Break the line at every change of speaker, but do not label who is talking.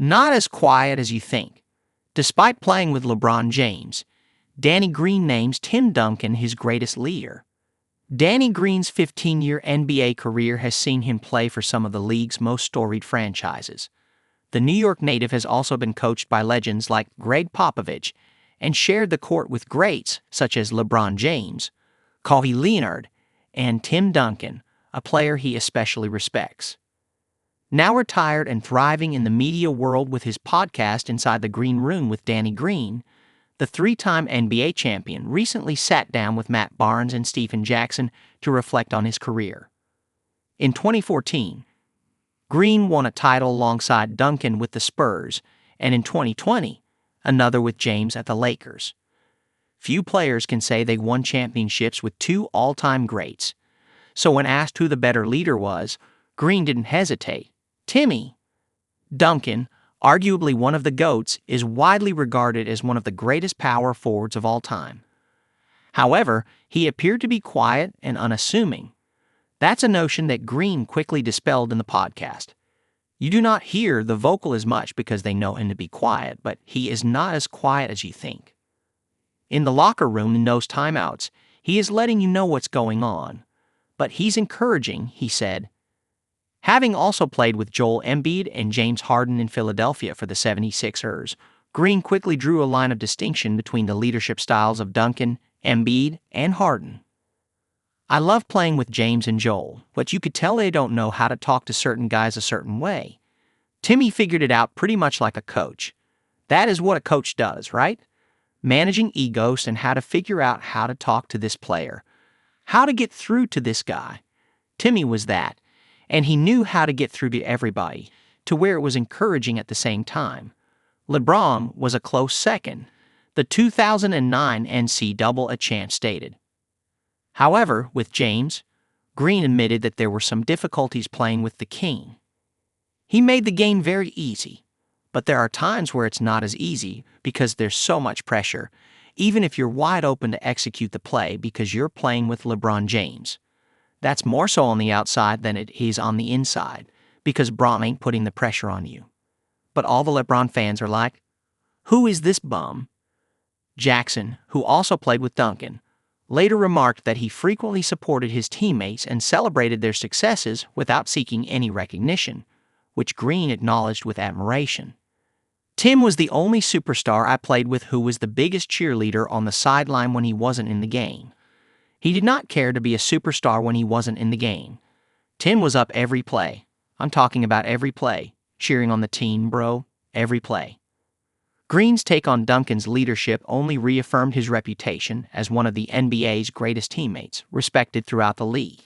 Not as quiet as you think. Despite playing with LeBron James, Danny Green names Tim Duncan his greatest leader. Danny Green's 15-year NBA career has seen him play for some of the league's most storied franchises. The New York native has also been coached by legends like Gregg Popovich and shared the court with greats such as LeBron James, Kawhi Leonard, and Tim Duncan, a player he especially respects. Now retired and thriving in the media world with his podcast Inside the Green Room with Danny Green, the three-time NBA champion recently sat down with Matt Barnes and Stephen Jackson to reflect on his career. In 2014, Green won a title alongside Duncan with the Spurs, and in 2020, another with James at the Lakers. Few players can say they won championships with two all-time greats. So when asked who the better leader was, Green didn't hesitate. Timmy. Duncan, arguably one of the GOATs, is widely regarded as one of the greatest power forwards of all time. However, he appeared to be quiet and unassuming. That's a notion that Green quickly dispelled in the podcast. You do not hear the vocal as much because they know him to be quiet, but he is not as quiet as you think. In the locker room in those timeouts, he is letting you know what's going on. But he's encouraging, he said. Having also played with Joel Embiid and James Harden in Philadelphia for the 76ers, Green quickly drew a line of distinction between the leadership styles of Duncan, Embiid, and Harden. I love playing with James and Joel, but you could tell they don't know how to talk to certain guys a certain way. Timmy figured it out pretty much like a coach. That is what a coach does, right? Managing egos and how to figure out how to talk to this player, how to get through to this guy. Timmy was that, and he knew how to get through to everybody, to where it was encouraging at the same time. LeBron was a close second, the 2009 NCAA champ stated. However, with James, Green admitted that there were some difficulties playing with the King. He made the game very easy, but there are times where it's not as easy because there's so much pressure, even if you're wide open to execute the play because you're playing with LeBron James. That's more so on the outside than it is on the inside, because Bron ain't putting the pressure on you. But all the LeBron fans are like, who is this bum? Jackson, who also played with Duncan, later remarked that he frequently supported his teammates and celebrated their successes without seeking any recognition, which Green acknowledged with admiration. Tim was the only superstar I played with who was the biggest cheerleader on the sideline when he wasn't in the game. He did not care to be a superstar when he wasn't in the game. Tim was up every play. I'm talking about every play, cheering on the team, bro, every play. Green's take on Duncan's leadership only reaffirmed his reputation as one of the NBA's greatest teammates, respected throughout the league.